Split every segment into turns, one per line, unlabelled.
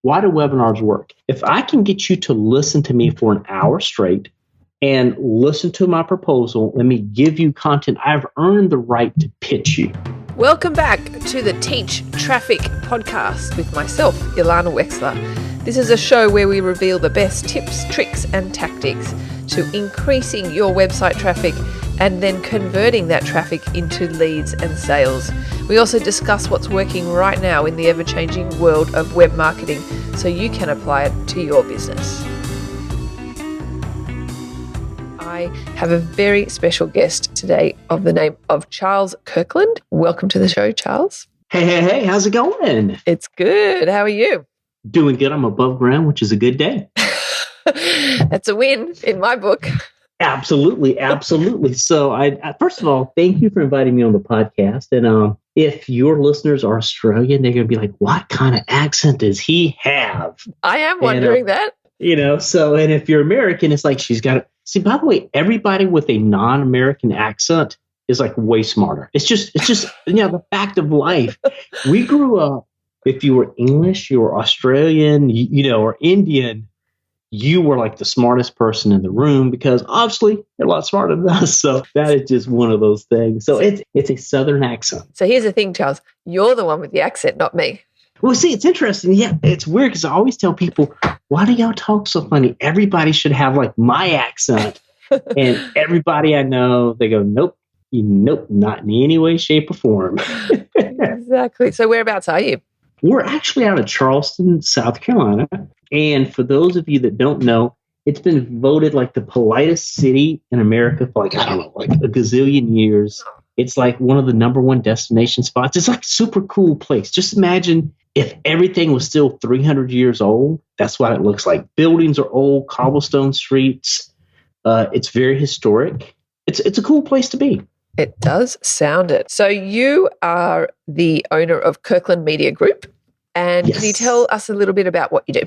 why do webinars work? If I can get you to listen to me for an hour straight and listen to my proposal, let me give you content, I've earned the right to pitch you.
Welcome back to the Teach Traffic podcast with myself, Ilana Wexler. This is a show where we reveal the best tips, tricks, and tactics to increasing your website traffic and then converting that traffic into leads and sales. We also discuss what's working right now in the ever-changing world of web marketing so you can apply it to your business. I have a very special guest today of the name of Charles Kirkland. Welcome to the show, Charles.
Hey, how's it going?
It's good. How are you?
Doing good. I'm above ground, which is a good day.
That's a win in my book.
Absolutely. So I first of all, thank you for inviting me on the podcast. And if your listeners are Australian, they're going to be like, what kind of accent does he have?
I am wondering that.
And if you're American, it's like she's got to see, by the way, everybody with a non-American accent is like way smarter. It's just, the fact of life. We grew up, if you were English, you were Australian, or Indian, you were like the smartest person in the room because obviously you're a lot smarter than us. So that is just one of those things. So it's a Southern accent.
So here's the thing, Charles, you're the one with the accent, not me.
Well, see, it's interesting. Yeah, it's weird because I always tell people, why do y'all talk so funny? Everybody should have like my accent. And everybody I know, they go, nope, not in any way, shape, or form.
Exactly. So whereabouts are you?
We're actually out of Charleston, South Carolina. And for those of you that don't know, it's been voted like the politest city in America for like a gazillion years. It's like one of the number one destination spots. It's like a super cool place. Just imagine if everything was still 300 years old. That's what it looks like. Buildings are old, cobblestone streets. It's very historic. It's a cool place to be.
It does sound it. So you are the owner of Kirkland Media Group. And
Yes.
Can you tell us a little bit about what you do?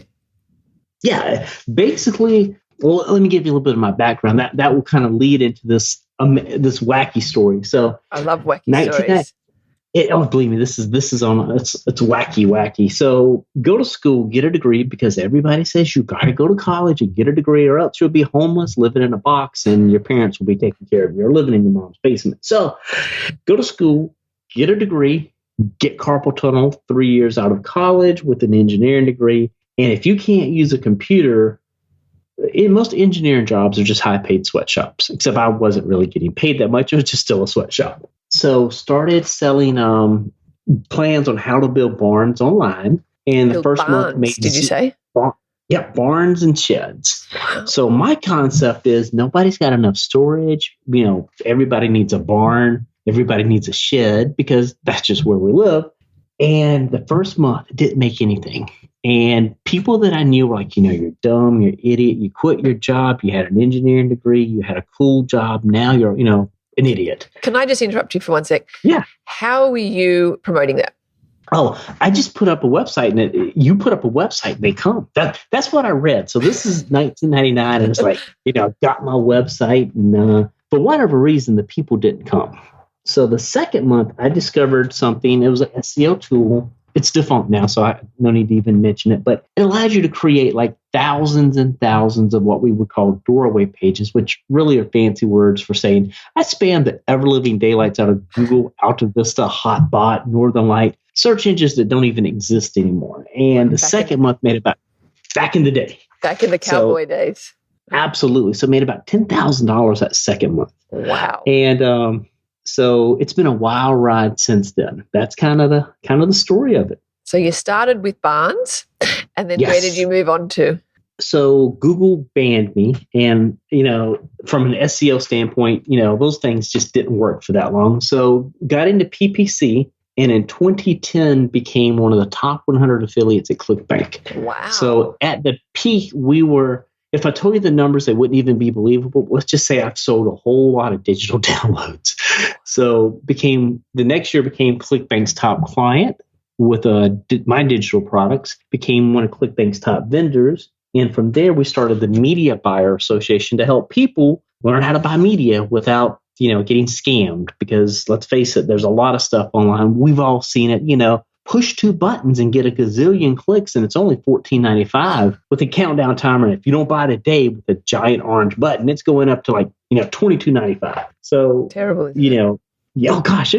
Yeah, basically, well, let me give you a little bit of my background. That will kind of lead into this wacky story. So
I love wacky stories.
Believe me, this is it's wacky. So go to school, get a degree because everybody says you got to go to college and get a degree or else you'll be homeless, living in a box, and your parents will be taking care of you or living in your mom's basement. So go to school, get a degree, get carpal tunnel 3 years out of college with an engineering degree. And if you can't use a computer, most engineering jobs are just high-paid sweatshops, except I wasn't really getting paid that much. It was just still a sweatshop. So started selling plans on how to build barns online. And the first month made...
Did you say?
Yeah, barns and sheds. Wow. So my concept is nobody's got enough storage. Everybody needs a barn. Everybody needs a shed because that's just where we live. And the first month, it didn't make anything. And people that I knew were like, you're dumb, you're an idiot, you quit your job, you had an engineering degree, you had a cool job, now you're, an idiot.
Can I just interrupt you for 1 sec?
Yeah.
How were you promoting that?
Oh, I just put up a website and you put up a website and they come. That's what I read. So this is 1999 and it's like, got my website and for whatever reason, the people didn't come. So the second month, I discovered something. It was an SEO tool. It's defunct now, so I no need to even mention it. But it allows you to create like thousands and thousands of what we would call doorway pages, which really are fancy words for saying I spam the ever-living daylights out of Google, Alta Vista, Hotbot, Northern Light, search engines that don't even exist anymore. And the second month made about back in the day.
Back in the cowboy days.
Absolutely. So made about $10,000 that second month.
Wow.
And so it's been a wild ride since then. That's kind of the story of it.
So you started with barns, and then
Yes.
Where did you move on to?
So Google banned me, and from an SEO standpoint, those things just didn't work for that long. So got into PPC, and in 2010 became one of the top 100 affiliates at ClickBank.
Wow.
So at the peak, we were. If I told you the numbers, they wouldn't even be believable. Let's just say I've sold a whole lot of digital downloads. So the next year became ClickBank's top client with my digital products, became one of ClickBank's top vendors. And from there, we started the Media Buyer Association to help people learn how to buy media without, getting scammed. Because let's face it, there's a lot of stuff online. We've all seen it, push 2 buttons and get a gazillion clicks, and it's only $14.95 with a countdown timer. And if you don't buy today with a giant orange button, it's going up to like, $22.95. So
Terrible.
Yeah, oh gosh,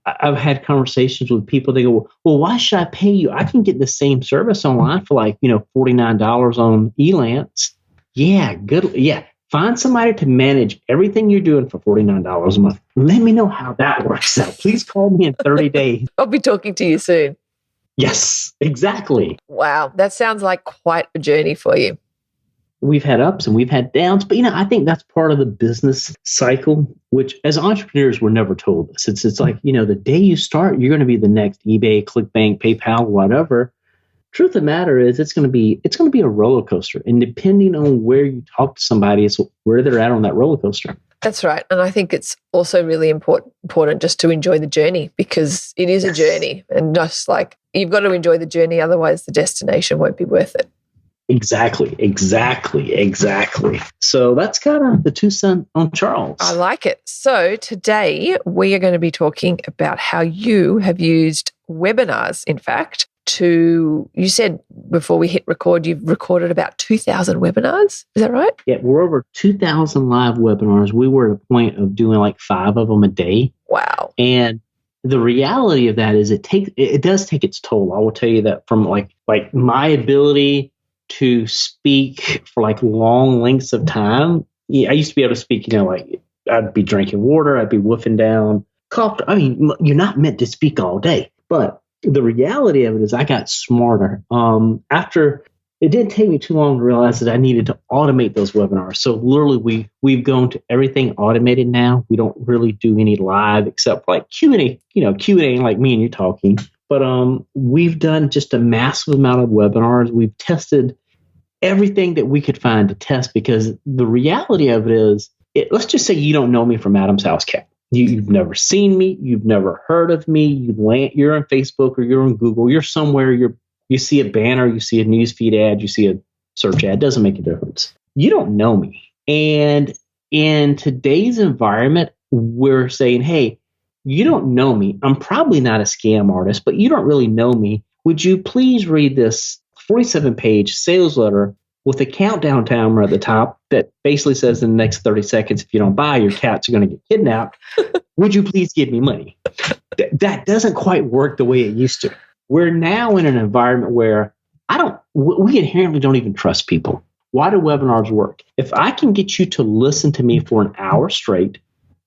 I've had conversations with people. They go, well, why should I pay you? I can get the same service online for like, $49 on Elance. Yeah, good. Yeah. Find somebody to manage everything you're doing for $49 a month. Let me know how that works out. Please call me in 30 days.
I'll be talking to you soon.
Yes, exactly.
Wow. That sounds like quite a journey for you.
We've had ups and we've had downs, but I think that's part of the business cycle, which as entrepreneurs, we're never told this. It's like, the day you start, you're going to be the next eBay, ClickBank, PayPal, whatever. Truth of the matter is it's going to be a roller coaster. And depending on where you talk to somebody, it's where they're at on that roller coaster.
That's right. And I think it's also really important just to enjoy the journey, because it is a journey, and just like you've got to enjoy the journey. Otherwise the destination won't be worth it.
Exactly. So that's kind of the 2 cents on Charles.
I like it. So today we are going to be talking about how you have used webinars, in fact, you said before we hit record, you've recorded about 2,000 webinars. Is that right?
Yeah, we're over 2,000 live webinars. We were at a point of doing like 5 of them a day.
Wow.
And the reality of that is it does take its toll. I will tell you that from like my ability to speak for like long lengths of time. Yeah, I used to be able to speak, like I'd be drinking water, I'd be woofing down, cough. I mean, you're not meant to speak all day. But the reality of it is I got smarter. After it didn't take me too long to realize that I needed to automate those webinars. So literally we've gone to everything automated now. We don't really do any live except like Q&A, Q&A like me and you talking. But we've done just a massive amount of webinars. We've tested everything that we could find to test, because the reality of it is, let's just say you don't know me from Adam's House Cat. You've never seen me. You've never heard of me. You're on Facebook or you're on Google. You're somewhere. You see a banner. You see a newsfeed ad. You see a search ad. Doesn't make a difference. You don't know me. And in today's environment, we're saying, hey, you don't know me. I'm probably not a scam artist, but you don't really know me. Would you please read this 47-page sales letter with a countdown timer at the top that basically says in the next 30 seconds, if you don't buy, your cats are going to get kidnapped. Would you please give me money? That doesn't quite work the way it used to. We're now in an environment where we inherently don't even trust people. Why do webinars work? If I can get you to listen to me for an hour straight,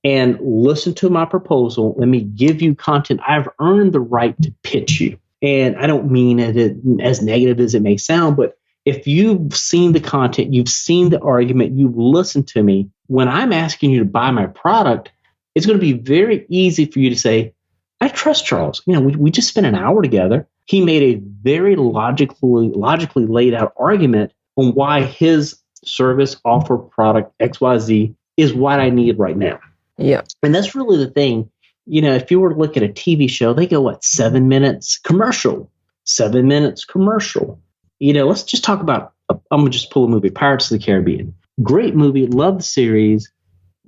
and listen to my proposal, let me give you content, I've earned the right to pitch you. And I don't mean it as negative as it may sound, but if you've seen the content, you've seen the argument, you've listened to me, when I'm asking you to buy my product, it's going to be very easy for you to say, I trust Charles. We just spent an hour together. He made a very logically laid out argument on why his service, offer, product, XYZ is what I need right now.
Yeah. And
that's really the thing. If you were to look at a TV show, they go, 7 minutes commercial, 7 minutes commercial. Let's just talk about, I'm going to just pull a movie, Pirates of the Caribbean. Great movie, love the series.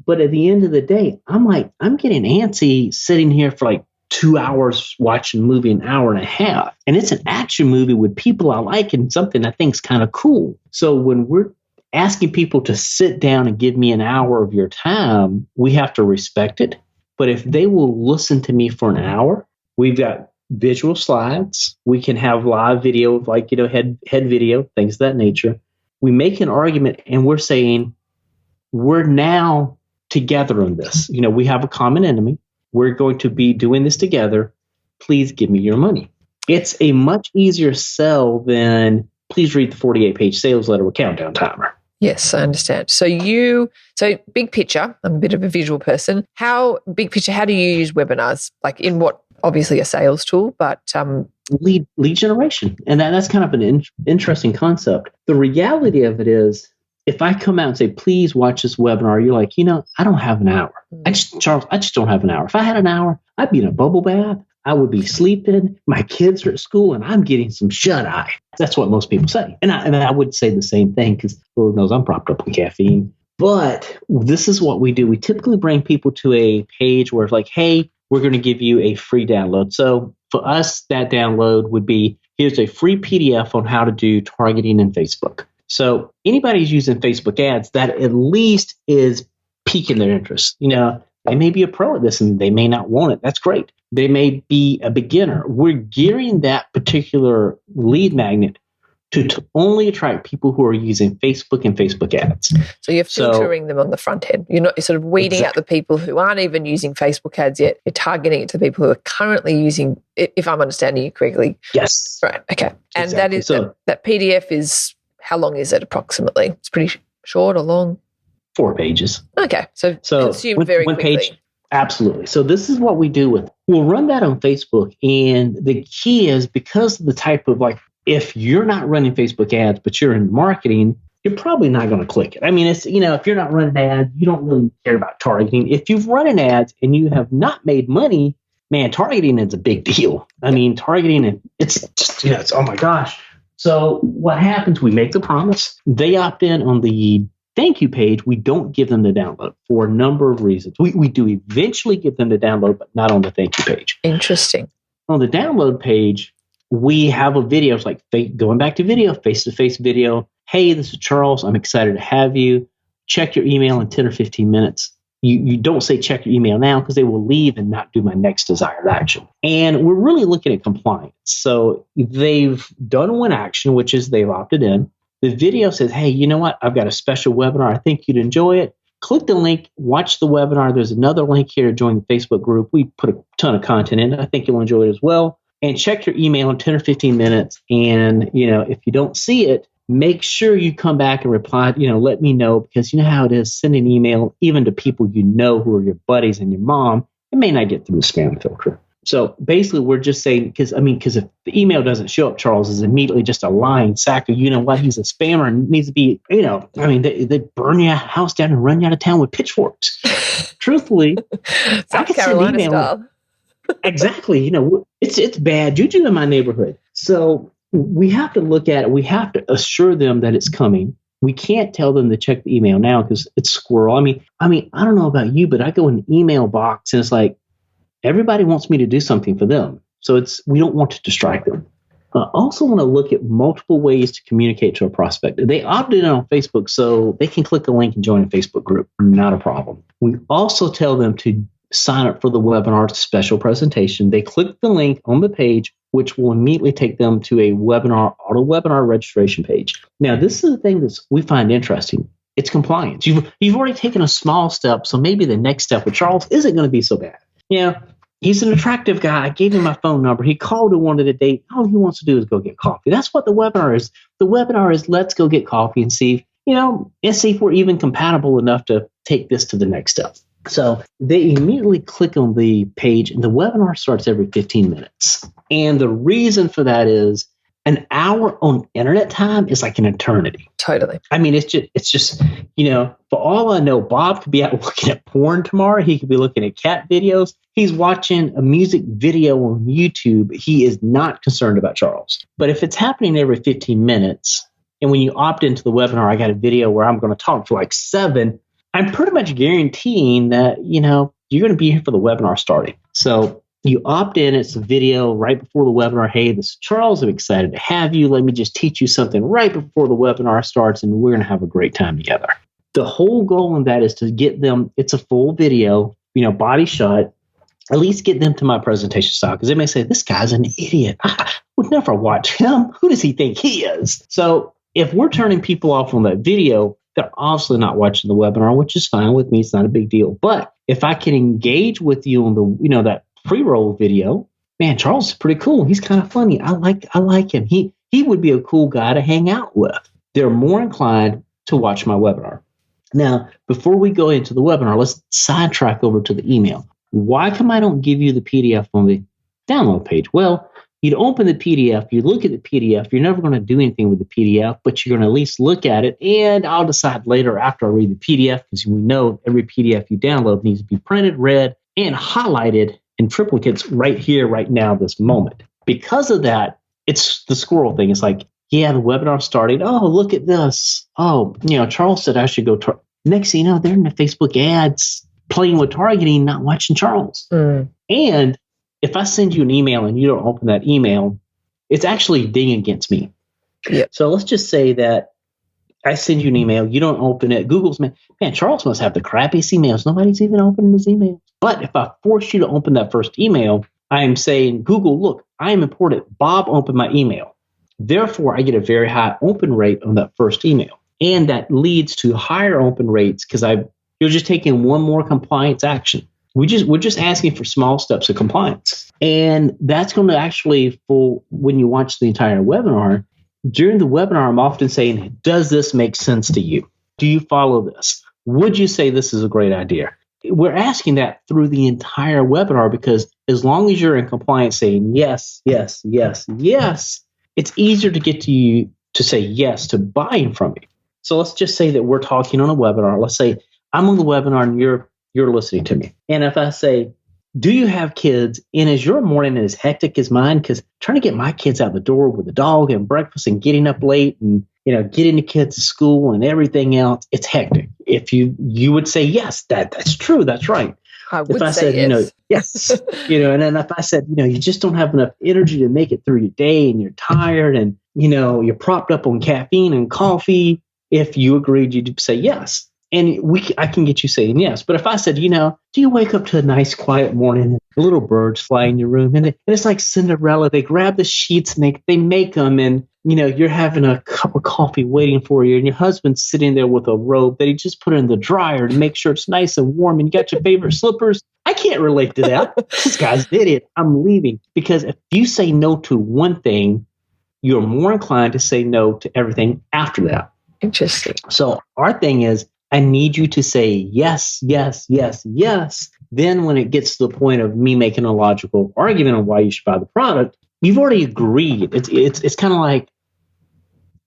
But at the end of the day, I'm getting antsy sitting here for like 2 hours watching a movie, an hour and a half. And it's an action movie with people I like and something I think is kind of cool. So when we're asking people to sit down and give me an hour of your time, we have to respect it. But if they will listen to me for an hour, we've got visual slides. We can have live video, like, head video, things of that nature. We make an argument and we're saying, we're now together on this. We have a common enemy. We're going to be doing this together. Please give me your money. It's a much easier sell than please read the 48-page sales letter with countdown timer.
Yes, I understand. So big picture, I'm a bit of a visual person. How do you use webinars? Like in what, obviously a sales tool, but
lead generation. And that's kind of an interesting concept. The reality of it is, if I come out and say, please watch this webinar, you're like, I don't have an hour. Charles, I just don't have an hour. If I had an hour, I'd be in a bubble bath. I would be sleeping. My kids are at school and I'm getting some shut eye. That's what most people say. And I would say the same thing because Lord knows I'm propped up on caffeine. But this is what we do. We typically bring people to a page where it's like, hey, we're going to give you a free download. So for us, that download would be, here's a free PDF on how to do targeting in Facebook. So anybody who's using Facebook ads, that at least is piquing their interest. They may be a pro at this and they may not want it. That's great. They may be a beginner. We're gearing that particular lead magnet to only attract people who are using Facebook and Facebook ads.
So you're filtering them on the front end. You're sort of weeding out the people who aren't even using Facebook ads yet. You're targeting it to people who are currently using, if I'm understanding you correctly.
Yes.
Right. Okay. And
exactly.
that is that PDF is, how long is it approximately? It's pretty short or long?
4 pages.
Okay. So consumed very quickly. Page,
absolutely. So this is what we do with, we'll run that on Facebook. And the key is, because of the type of, like, if you're not running Facebook ads, but you're in marketing, you're probably not going to click it. I mean, it's, if you're not running ads, you don't really care about targeting. If you've run ads and you have not made money, man, targeting is a big deal. I mean, targeting, it's just, it's, oh my gosh. So what happens, we make the promise. They opt in on the thank you page. We don't give them the download for a number of reasons. We do eventually give them the download, but not on the thank you page.
Interesting.
On the download page, we have a video. It's like going back to video, face-to-face video. Hey, this is Charles. I'm excited to have you. Check your email in 10 or 15 minutes. You don't say check your email now, because they will leave and not do my next desired action. And we're really looking at compliance. So they've done one action, which is they've opted in. The video says, hey, you know what? I've got a special webinar. I think you'd enjoy it. Click the link, watch the webinar. There's another link here to join the Facebook group. We put a ton of content in it. I think you'll enjoy it as well. And check your email in 10 or 15 minutes. And, if you don't see it, make sure you come back and reply, let me know, because you know how it is, send an email even to people who are your buddies and your mom. It may not get through the spam filter. So basically, we're just saying, because if the email doesn't show up, Charles is immediately just a lying sack of, he's a spammer and needs to be, they burn your house down and run you out of town with pitchforks. Truthfully,
South Carolina style.
Exactly. It's bad juju in my neighborhood. So we have to look at it. We have to assure them that it's coming. We can't tell them to check the email now because it's squirrel. I mean, I don't know about you, but I go in the email box and it's like, everybody wants me to do something for them. So we don't want to distract them. I also want to look at multiple ways to communicate to a prospect. They opted in on Facebook, so they can click a link and join a Facebook group. Not a problem. We also tell them to sign up for the webinar special presentation. They click the link on the page, which will immediately take them to a auto webinar registration page. Now, this is the thing that we find interesting. It's compliance. You've already taken a small step, so maybe the next step with Charles isn't going to be so bad. He's an attractive guy. I gave him my phone number. He called and wanted a date. All he wants to do is go get coffee. That's what the webinar is. The webinar is, let's go get coffee and see, and see if we're even compatible enough to take this to the next step. So they immediately click on the page, and the webinar starts every 15 minutes. And the reason for that is an hour on internet time is like an eternity.
Totally.
I mean, it's just, for all I know, Bob could be out looking at porn tomorrow. He could be looking at cat videos. He's watching a music video on YouTube. He is not concerned about Charles. But if it's happening every 15 minutes, and when you opt into the webinar, I got a video where I'm going to talk for like 7, I'm pretty much guaranteeing that, you're going to be here for the webinar starting. So you opt in. It's a video right before the webinar. Hey, this is Charles. I'm excited to have you. Let me just teach you something right before the webinar starts, and we're going to have a great time together. The whole goal in that is to get them, it's a full video, body shot, at least get them to my presentation style, because they may say, this guy's an idiot. I would never watch him. Who does he think he is? So if we're turning people off on that video, they're obviously not watching the webinar, which is fine with me. It's not a big deal. But if I can engage with you on the, that pre-roll video, man, Charles is pretty cool. He's kind of funny. I like him. He would be a cool guy to hang out with. They're more inclined to watch my webinar. Now, before we go into the webinar, let's sidetrack over to the email. Why come I don't give you the PDF on the download page? Well, you'd open the PDF, you look at the PDF, you're never going to do anything with the PDF, but you're going to at least look at it, and I'll decide later after I read the PDF, because we know every PDF you download needs to be printed, read, and highlighted in triplicates right here, right now, this moment. Because of that, it's the squirrel thing. It's like, yeah, the webinar started. Oh, look at this. Oh, Charles said I should go. Next thing you know, they're in the Facebook ads playing with targeting, not watching Charles. And if I send you an email and you don't open that email, it's actually a ding against me.
Yep.
So let's just say that I send you an email, you don't open it. Google's, man, Charles must have the crappiest emails. Nobody's even opening his email. But if I force you to open that first email, I am saying, Google, look, I am important. Bob opened my email. Therefore, I get a very high open rate on that first email. And that leads to higher open rates because you're just taking one more compliance action. We're just asking for small steps of compliance. And that's going to actually, when you watch the entire webinar, during the webinar, I'm often saying, does this make sense to you? Do you follow this? Would you say this is a great idea? We're asking that through the entire webinar because as long as you're in compliance saying yes, yes, yes, yes, it's easier to get to you to say yes to buying from you. So let's just say that we're talking on a webinar. Let's say I'm on the webinar and you're listening to me. And if I say, do you have kids? And is your morning as hectic as mine? Because trying to get my kids out the door with the dog and breakfast and getting up late and getting the kids to school and everything else, it's hectic. If you would say yes, that's true, that's right.
I would
if I
say
said,
yes.
yes, and then if I said, you just don't have enough energy to make it through your day and you're tired and you're propped up on caffeine and coffee, if you agreed, you'd say yes. And I can get you saying yes. But if I said, do you wake up to a nice quiet morning and the little birds fly in your room and it's like Cinderella, they grab the sheets and they make them and, you're having a cup of coffee waiting for you and your husband's sitting there with a robe that he just put in the dryer to make sure it's nice and warm and you got your favorite slippers. I can't relate to that. This guy's an idiot. I'm leaving. Because if you say no to one thing, you're more inclined to say no to everything after that.
Interesting.
So our thing is, I need you to say yes, yes, yes, yes. Then when it gets to the point of me making a logical argument on why you should buy the product, you've already agreed. It's kind of like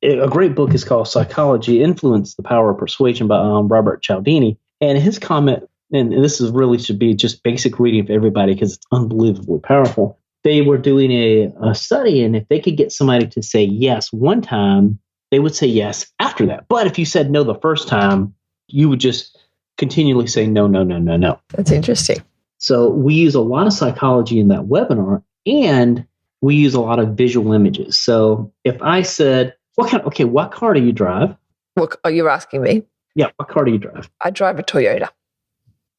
a great book is called Psychology, Influence, the Power of Persuasion by Robert Cialdini. And his comment, and this is really should be just basic reading for everybody because it's unbelievably powerful. They were doing a study, and if they could get somebody to say yes one time, they would say yes after that. But if you said no the first time, you would just continually say no, no, no, no, no.
That's interesting.
So we use a lot of psychology in that webinar, and we use a lot of visual images. So if I said, what car do you drive?
What are you asking me?
Yeah, what car do you drive?
I drive a Toyota.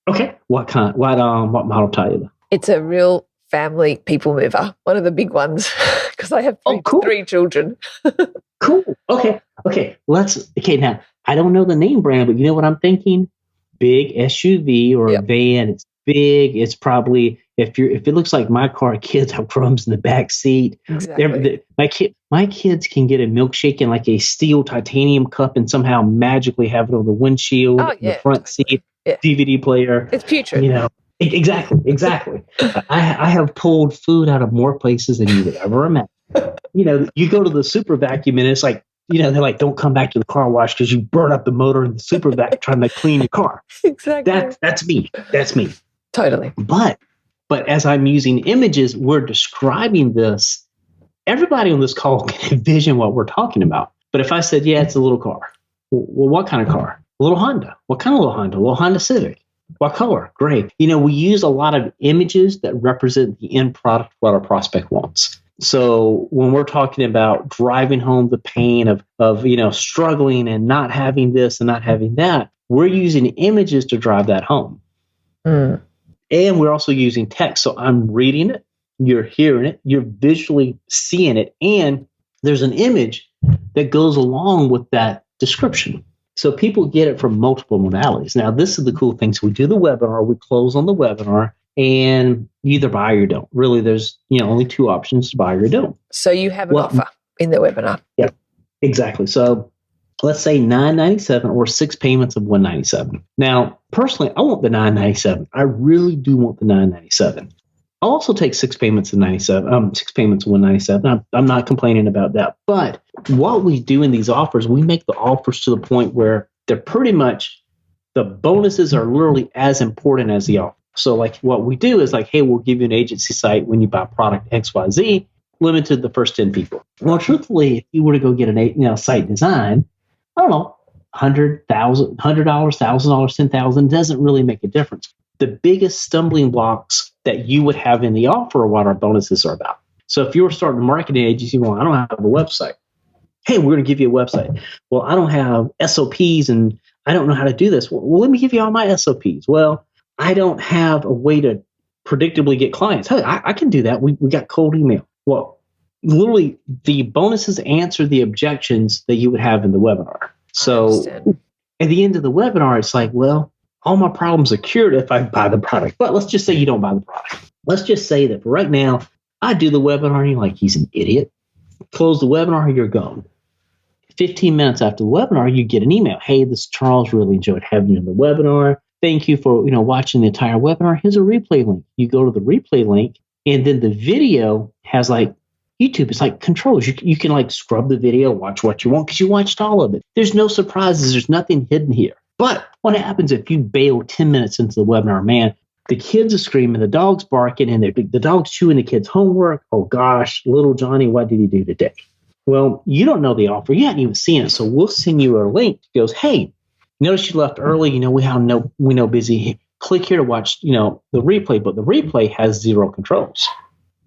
Okay. What kind? What model Toyota?
It's a real family people mover, one of the big ones, because I have three children.
Cool. Okay. Now, I don't know the name brand, but you know what I'm thinking? Big SUV or a van. It's big. It's probably, if it looks like my car, kids have crumbs in the back seat.
Exactly.
My kids can get a milkshake in like a steel titanium cup and somehow magically have it on the windshield, the front seat, DVD player.
It's putrid.
Exactly. I have pulled food out of more places than you would ever imagine. You go to the super vacuum and it's like, they're like, don't come back to the car wash because you burn up the motor in the super vac trying to clean your car.
Exactly.
That's me. That's me.
Totally.
But as I'm using images, we're describing this. Everybody on this call can envision what we're talking about. But if I said, yeah, it's a little car. Well, what kind of car? A little Honda. What kind of little Honda? A little Honda Civic. What color? Gray. We use a lot of images that represent the end product, what our prospect wants. So when we're talking about driving home the pain of struggling and not having this and not having that, we're using images to drive that home.
Mm.
And we're also using text. So I'm reading it, you're hearing it, you're visually seeing it, and there's an image that goes along with that description. So people get it from multiple modalities. Now, this is the cool thing. So we do the webinar, we close on the webinar, and you either buy or you don't. Really, there's only two options, to buy or don't.
So you have an offer in the webinar.
Yeah, exactly. So let's say $997 or 6 payments of $197. Now, personally, I want the $997. I really do want the $997. I'll also take 6 payments of $97. 6 payments of $197. I'm not complaining about that. But what we do in these offers, we make the offers to the point where they're pretty much, the bonuses are literally as important as the offer. So like what we do is like, hey, we'll give you an agency site when you buy product XYZ, limited to the first 10 people. Well, truthfully, if you were to go get an site design, I don't know, $100,000, $1,000, $10,000 doesn't really make a difference. The biggest stumbling blocks that you would have in the offer or what our bonuses are about. So if you were starting a marketing agency, well, I don't have a website. Hey, we're going to give you a website. Well, I don't have SOPs and I don't know how to do this. Well, let me give you all my SOPs. Well, I don't have a way to predictably get clients. Hey, I can do that. We got cold email. Well, literally the bonuses answer the objections that you would have in the webinar. So at the end of the webinar, it's like, well, all my problems are cured if I buy the product. But let's just say you don't buy the product. Let's just say that for right now, I do the webinar and you're like, he's an idiot. Close the webinar, you're gone. 15 minutes after the webinar, you get an email. Hey, this is Charles. Really enjoyed having you in the webinar. Thank you for watching the entire webinar. Here's a replay link. You go to the replay link, and then the video has like YouTube. It's like controls. You can like scrub the video, watch what you want because you watched all of it. There's no surprises. There's nothing hidden here. But what happens if you bail 10 minutes into the webinar? Man, the kids are screaming, the dog's barking, and the dog's chewing the kids' homework. Oh gosh, little Johnny, what did he do today? Well, you don't know the offer. You haven't even seen it. So we'll send you a link that goes, hey, notice you left early. We know busy. Click here to watch, the replay. But the replay has zero controls.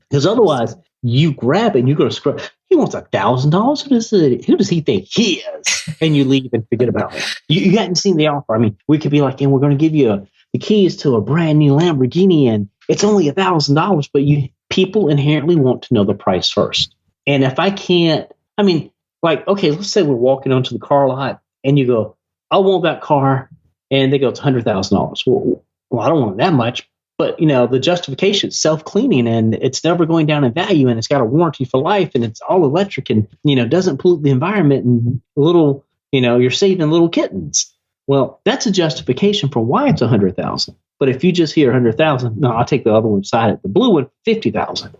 Because otherwise, you grab it and you go to scroll. He wants $1,000. Who does he think he is? And you leave and forget about it. You hadn't seen the offer. I mean, we could be like, and we're going to give you the keys to a brand new Lamborghini, and it's only $1,000. But people inherently want to know the price first. And if I can't, okay, let's say we're walking onto the car lot and you go, I want that car. And they go, it's $100,000. Well, I don't want that much. But, the justification is self-cleaning and it's never going down in value and it's got a warranty for life and it's all electric and, doesn't pollute the environment and you're saving little kittens. Well, that's a justification for why it's $100,000. But if you just hear $100,000, no, I'll take the other one beside it. The blue one, $50,000.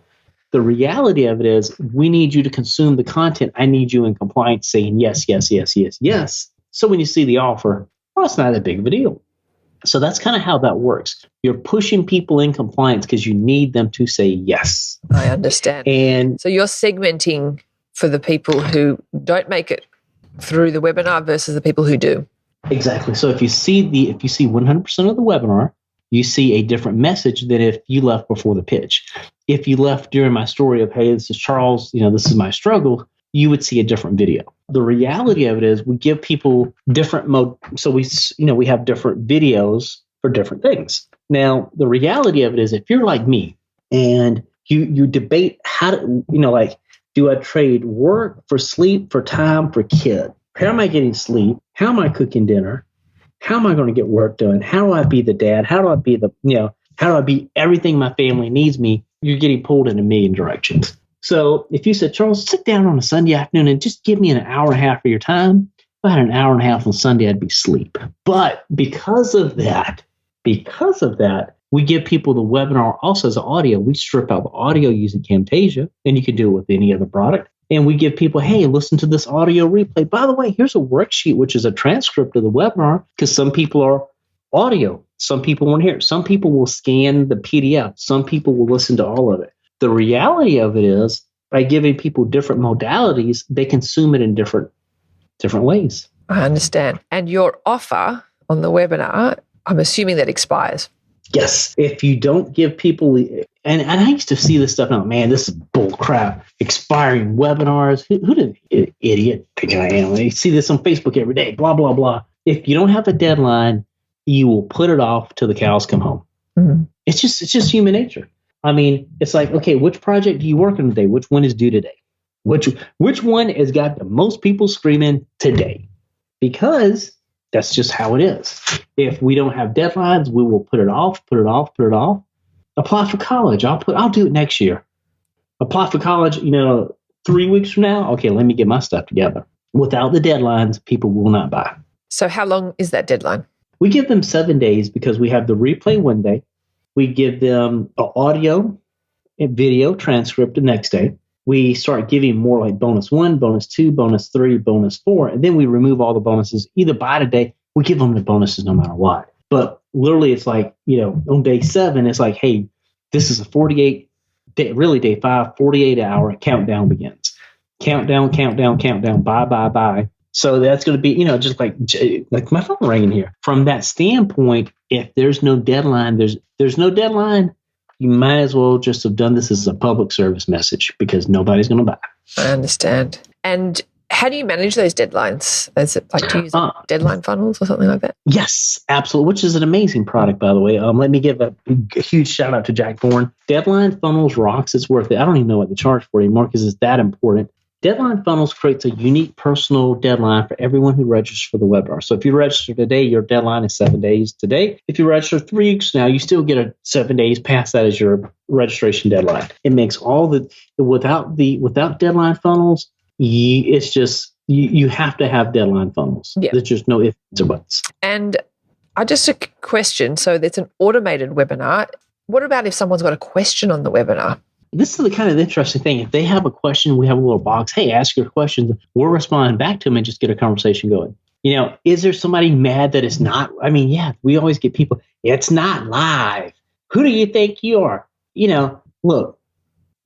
The reality of it is we need you to consume the content. I need you in compliance saying yes, yes, yes, yes, yes. So when you see the offer, well, it's not that big of a deal. So that's kind of how that works. You're pushing people in compliance because you need them to say yes.
I understand.
And
so you're segmenting for the people who don't make it through the webinar versus the people who do.
Exactly. So if you see 100% of the webinar, you see a different message than if you left before the pitch. If you left during my story of, hey, this is Charles, this is my struggle, you would see a different video. The reality of it is we give people different mode. So we have different videos for different things. Now, the reality of it is if you're like me and you debate how to, do I trade work for sleep, for time, for kid? How am I getting sleep? How am I cooking dinner? How am I going to get work done? How do I be the dad? How do I be how do I be everything my family needs me? You're getting pulled in a million directions. So if you said, Charles, sit down on a Sunday afternoon and just give me an hour and a half of your time, if I had an hour and a half on Sunday, I'd be asleep. But because of that, we give people the webinar also as audio. We strip out the audio using Camtasia, and you can do it with any other product. And we give people, hey, listen to this audio replay. By the way, here's a worksheet, which is a transcript of the webinar, because some people are audio. Some people won't hear it. Some people will scan the PDF. Some people will listen to all of it. The reality of it is by giving people different modalities, they consume it in different ways.
I understand. And your offer on the webinar, I'm assuming that expires.
Yes. If you don't give people, and I used to see this stuff now, man, this is bull crap. Expiring webinars. Who did idiot think I am? You see this on Facebook every day, blah, blah, blah. If you don't have a deadline, you will put it off till the cows come home. Mm-hmm. It's just human nature. I mean, it's like, okay, which project do you work on today? Which one is due today? Which one has got the most people screaming today? Because that's just how it is. If we don't have deadlines, we will put it off. Apply for college. I'll do it next year. Apply for college, 3 weeks from now. Okay, let me get my stuff together. Without the deadlines, people will not buy.
So how long is that deadline?
We give them 7 days because we have the replay one day. We give them an audio and video transcript the next day. We start giving more like bonus 1, bonus 2, bonus 3, bonus 4, and then we remove all the bonuses either by today. We give them the bonuses no matter what. But literally, it's like, on day 7, it's like, hey, this is a 48 day, really day 5, 48-hour countdown begins. Countdown, bye. So that's going to be, just like my phone ringing here. From that standpoint, if there's no deadline, there's no deadline, you might as well just have done this as a public service message because nobody's going to buy.
I understand. And how do you manage those deadlines? Is it like, do you use deadline funnels or something like that?
Yes, absolutely, which is an amazing product, by the way. Let me give a huge shout out to Jack Bourne. Deadline funnels rocks. It's worth it. I don't even know what they charge for anymore because it's that important. Deadline funnels creates a unique personal deadline for everyone who registers for the webinar. So if you register today, your deadline is 7 days today. If you register 3 weeks now, you still get 7 days past that as your registration deadline. It makes all the without deadline funnels, it's just you have to have deadline funnels.
Yeah.
There's just no ifs or buts.
And just a question. So there's an automated webinar. What about if someone's got a question on the webinar?
This is the kind of interesting thing. If they have a question, we have a little box. Hey, ask your questions. We'll respond back to them and just get a conversation going. Is there somebody mad that it's not? I mean, yeah, we always get people. It's not live. Who do you think you are? Look,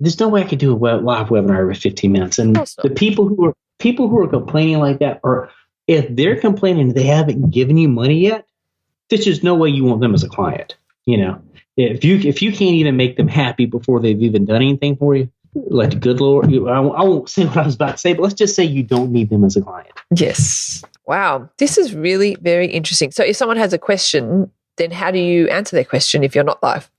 there's no way I could do a live webinar every 15 minutes. And the people who are complaining like that, or if they're complaining they haven't given you money yet, there's just no way you want them as a client. If you can't even make them happy before they've even done anything for you, like the good Lord, I won't say what I was about to say, but let's just say you don't need them as a client.
Yes. Wow. This is really very interesting. So if someone has a question, then how do you answer their question if you're not live?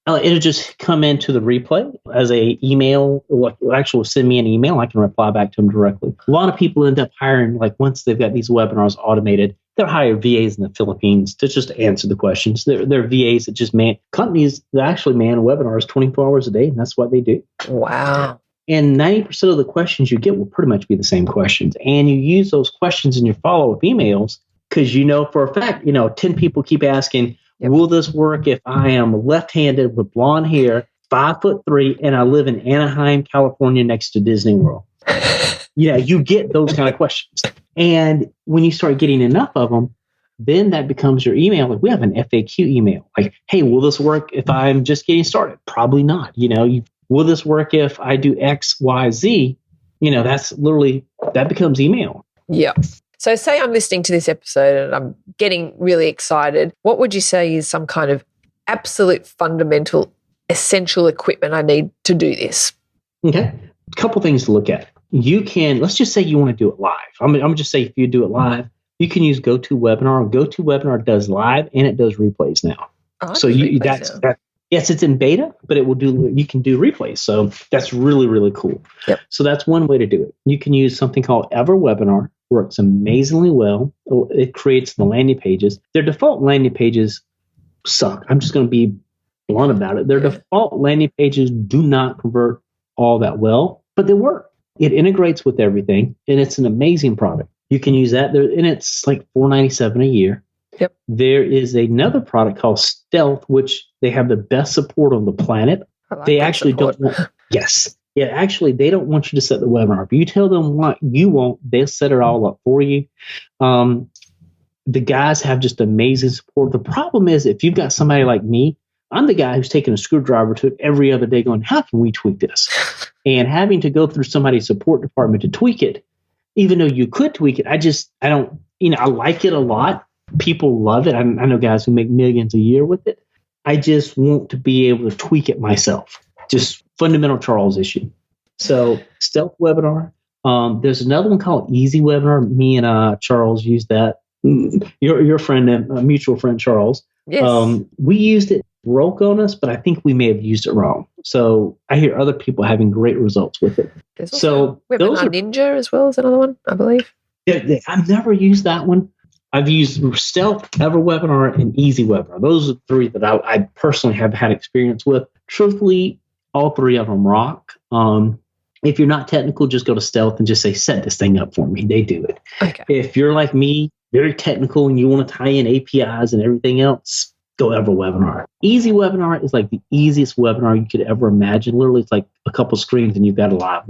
It'll just come into the replay as a email. Actually, send me an email. I can reply back to them directly. A lot of people end up hiring, once they've got these webinars automated, they'll hire VAs in the Philippines to just answer the questions. They're VAs that just companies that actually man webinars 24 hours a day, and that's what they do.
Wow.
And 90% of the questions you get will pretty much be the same questions. And you use those questions in your follow-up emails because for a fact, 10 people keep asking, yep, will this work if I am left-handed with blonde hair, 5'3", and I live in Anaheim, California, next to Disney World? You get those kind of questions. And when you start getting enough of them, then that becomes your email. Like we have an FAQ email. Like, hey, will this work if I'm just getting started? Probably not. Will this work if I do X, Y, Z? That becomes email.
Yeah. So say I'm listening to this episode and I'm getting really excited. What would you say is some kind of absolute fundamental, essential equipment I need to do this?
Okay. A couple things to look at. Let's just say you want to do it live. I'm going to just say if you do it live, you can use GoToWebinar. GoToWebinar does live and it does replays now. So yes, it's in beta, but you can do replays. So that's really, really cool.
Yep.
So that's one way to do it. You can use something called EverWebinar. Works amazingly well. It creates the landing pages. Their default landing pages suck. I'm just going to be blunt about it. Their default landing pages do not convert all that well, but they work. It integrates with everything, and it's an amazing product. You can use that, and it's like $4.97 a year.
Yep.
There is another product called Stealth, which they have the best support on the planet. They actually don't want. Yes. Yeah, actually, they don't want you to set the webinar. If you tell them what you want, they'll set it all up for you. The guys have just amazing support. The problem is if you've got somebody like me, I'm the guy who's taking a screwdriver to it every other day going, how can we tweak this? And having to go through somebody's support department to tweak it, even though you could tweak it, I don't, I like it a lot. People love it. I know guys who make millions a year with it. I just want to be able to tweak it myself. Just fundamental Charles issue. So Stealth Webinar. There's another one called Easy Webinar. Me and Charles used that. Your friend, mutual friend Charles.
Yes.
We used it, broke on us, but I think we may have used it wrong. So I hear other people having great results with it. So
Webinar Ninja as well as another one, I believe.
I've never used that one. I've used Stealth, EverWebinar, and Easy Webinar. Those are three that I personally have had experience with. Truthfully, all three of them rock. If you're not technical, just go to Stealth and just say, set this thing up for me. They do it.
Okay.
If you're like me, very technical, and you want to tie in APIs and everything else, go EverWebinar. Easy Webinar is like the easiest webinar you could ever imagine. Literally, it's like a couple screens and you've got a live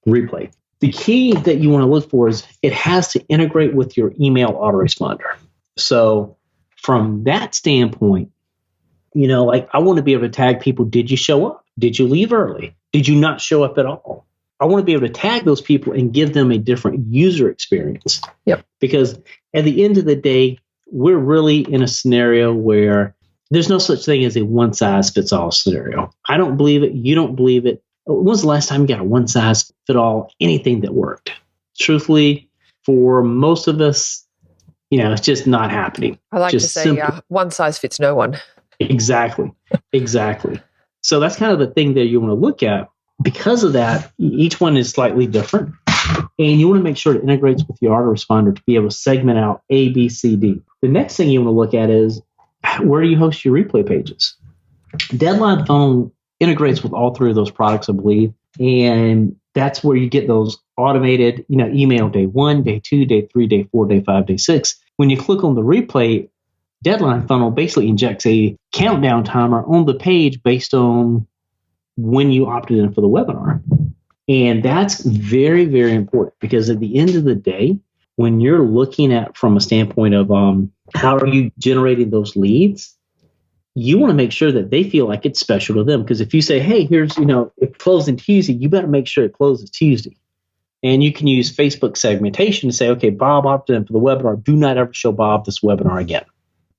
replay. The key that you want to look for is it has to integrate with your email autoresponder. So from that standpoint, I want to be able to tag people. Did you show up? Did you leave early? Did you not show up at all? I want to be able to tag those people and give them a different user experience.
Yep.
Because at the end of the day, we're really in a scenario where there's no such thing as a one-size-fits-all scenario. I don't believe it. You don't believe it. When was the last time you got a one-size-fit-all anything that worked? Truthfully, for most of us, it's just not happening.
I like
just
to say one size fits no one.
Exactly. So that's kind of the thing that you want to look at. Because of that, each one is slightly different. And you want to make sure it integrates with your autoresponder to be able to segment out A, B, C, D. The next thing you want to look at is where do you host your replay pages? Deadline Funnel integrates with all three of those products, I believe. And that's where you get those automated, email day 1, day 2, day 3, day 4, day 5, day 6. When you click on the replay, Deadline Funnel basically injects a countdown timer on the page based on when you opted in for the webinar. And that's very, very important because at the end of the day, when you're looking at from a standpoint of how are you generating those leads, you want to make sure that they feel like it's special to them. Because if you say, hey, here's, it closing Tuesday, you better make sure it closes Tuesday. And you can use Facebook segmentation to say, okay, Bob opted in for the webinar. Do not ever show Bob this webinar again.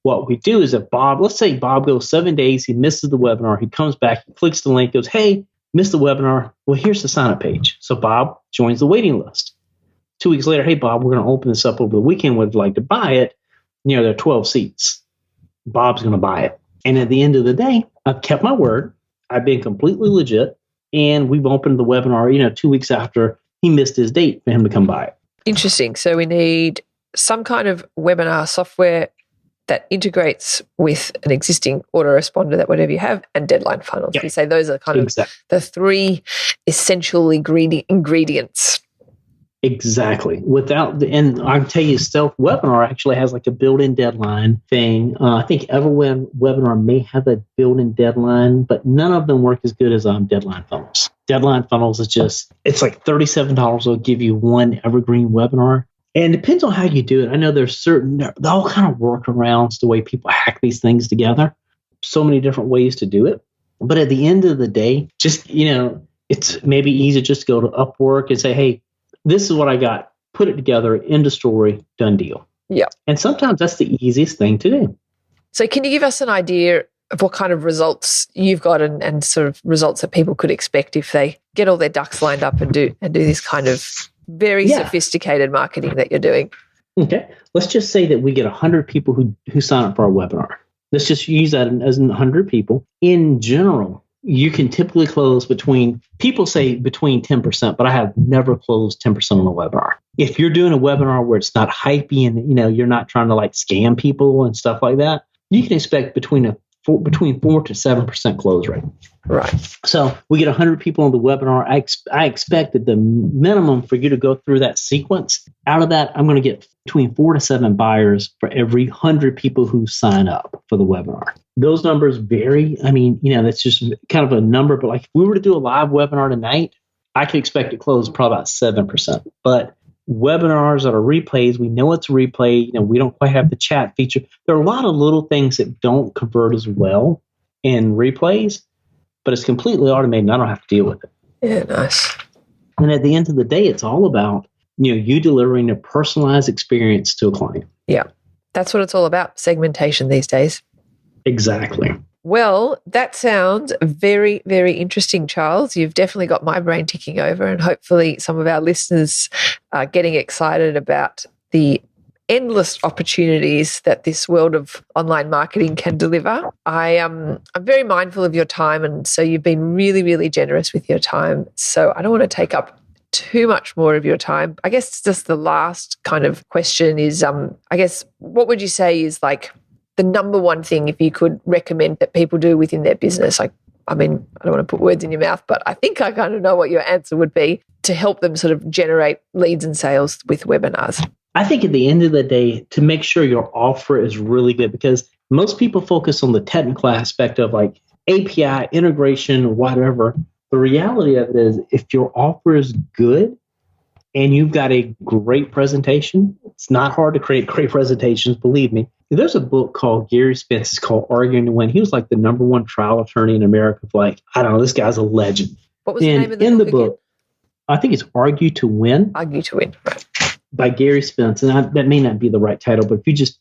What we do is if let's say Bob goes 7 days, he misses the webinar, he comes back, he clicks the link, goes, hey, missed the webinar. Well, here's the sign-up page. So Bob joins the waiting list. 2 weeks later, hey, Bob, we're going to open this up over the weekend. Would you like to buy it? There are 12 seats. Bob's going to buy it. And at the end of the day, I've kept my word. I've been completely legit. And we've opened the webinar, 2 weeks after he missed his date for him to come by it.
Interesting. So we need some kind of webinar software that integrates with an existing autoresponder, that whatever you have, and deadline funnels.
Yep.
You say those are kind of the three essential ingredients.
Exactly. And I can tell you, Stealth Webinar actually has like a built-in deadline thing. I think Webinar may have a built-in deadline, but none of them work as good as Deadline Funnels. Deadline Funnels is it's like $37 will give you one evergreen webinar. And it depends on how you do it. I know there's all kind of workarounds the way people hack these things together. So many different ways to do it. But at the end of the day, just, it's maybe easy just to go to Upwork and say, hey, this is what I got. Put it together, end of story, done deal.
Yeah.
And sometimes that's the easiest thing to do.
So can you give us an idea of what kind of results you've got and sort of results that people could expect if they get all their ducks lined up and do this kind of very sophisticated marketing that you're doing?
Okay. Let's just say that we get 100 people who sign up for our webinar. Let's just use that as 100 people. In general, you can typically close people say between 10%, but I have never closed 10% on a webinar. If you're doing a webinar where it's not hypey and, you're not trying to like scam people and stuff like that, you can expect between 4 to 7% close rate.
Right.
So we get 100 people on the webinar. I expect that the minimum for you to go through that sequence, out of that, I'm going to get between 4 to 7 buyers for every 100 people who sign up for the webinar. Those numbers vary. I mean, that's just kind of a number. But like if we were to do a live webinar tonight, I could expect to close probably about 7%. But webinars that are replays, we know it's a replay. We don't quite have the chat feature. There are a lot of little things that don't convert as well in replays, but it's completely automated and I don't have to deal with it.
Yeah, nice.
And at the end of the day, it's all about, you delivering a personalized experience to a client.
Yeah, that's what it's all about, segmentation these days.
Exactly.
Well, that sounds very, very interesting, Charles. You've definitely got my brain ticking over, and hopefully some of our listeners are getting excited about the endless opportunities that this world of online marketing can deliver. I'm very mindful of your time, and so you've been really, really generous with your time. So I don't want to take up too much more of your time. I guess just the last kind of question is, what would you say is like the number one thing if you could recommend that people do within their business? I don't want to put words in your mouth, but I think I kind of know what your answer would be to help them sort of generate leads and sales with webinars.
I think at the end of the day, to make sure your offer is really good, because most people focus on the technical aspect of like API integration or whatever. The reality of it is if your offer is good and you've got a great presentation, it's not hard to create great presentations, believe me. There's a book called Gary Spence. It's called Arguing to Win. He was like the number one trial attorney in America. This guy's a legend.
What was the name of the book?
I think it's Argue to Win.
Argue to Win. Right.
By Gary Spence. And that may not be the right title, but if you just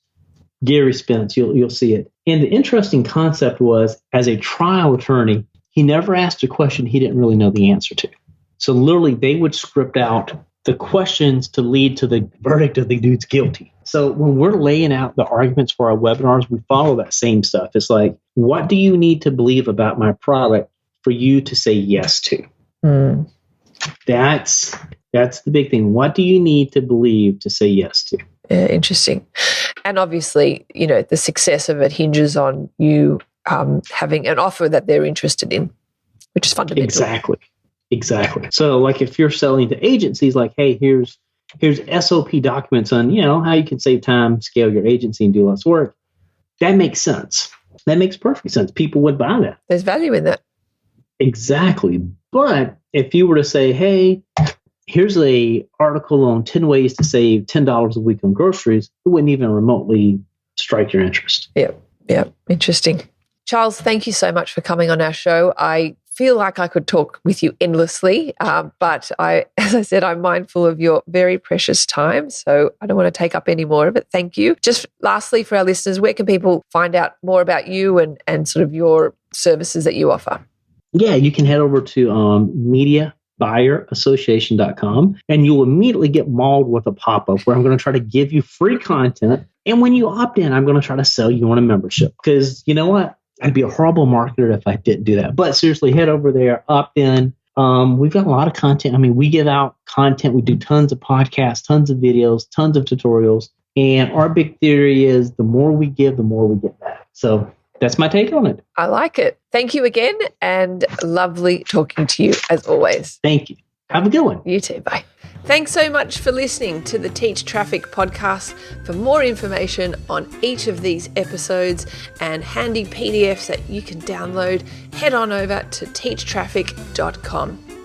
Gary Spence, you'll see it. And the interesting concept was, as a trial attorney, he never asked a question he didn't really know the answer to. So literally, they would script out the questions to lead to the verdict of the dude's guilty. So when we're laying out the arguments for our webinars, we follow that same stuff. It's like, what do you need to believe about my product for you to say yes to? That's the big thing. What do you need to believe to say yes to?
Interesting. And obviously, the success of it hinges on you having an offer that they're interested in, which is fundamental.
Exactly. So like if you're selling to agencies, like, hey, here's SOP documents on, how you can save time, scale your agency, and do less work. That makes sense. That makes perfect sense. People would buy that.
There's value in that.
Exactly. But if you were to say, hey, here's a article on 10 ways to save $10 a week on groceries, it wouldn't even remotely strike your interest.
Yeah. Interesting. Charles, thank you so much for coming on our show. I feel like I could talk with you endlessly, but as I said, I'm mindful of your very precious time, so I don't want to take up any more of it. Thank you. Just lastly, for our listeners, where can people find out more about you and sort of your services that you offer?
Yeah, you can head over to mediabuyerassociation.com, and you'll immediately get mauled with a pop-up where I'm going to try to give you free content. And when you opt in, I'm going to try to sell you on a membership, because you know what? I'd be a horrible marketer if I didn't do that. But seriously, head over there, opt in. We've got a lot of content. I mean, we give out content. We do tons of podcasts, tons of videos, tons of tutorials. And our big theory is the more we give, the more we get back. So that's my take on it.
I like it. Thank you again, and lovely talking to you as always.
Thank you. Have a good one.
You too. Bye. Thanks so much for listening to the Teach Traffic podcast. For more information on each of these episodes and handy PDFs that you can download, head on over to teachtraffic.com.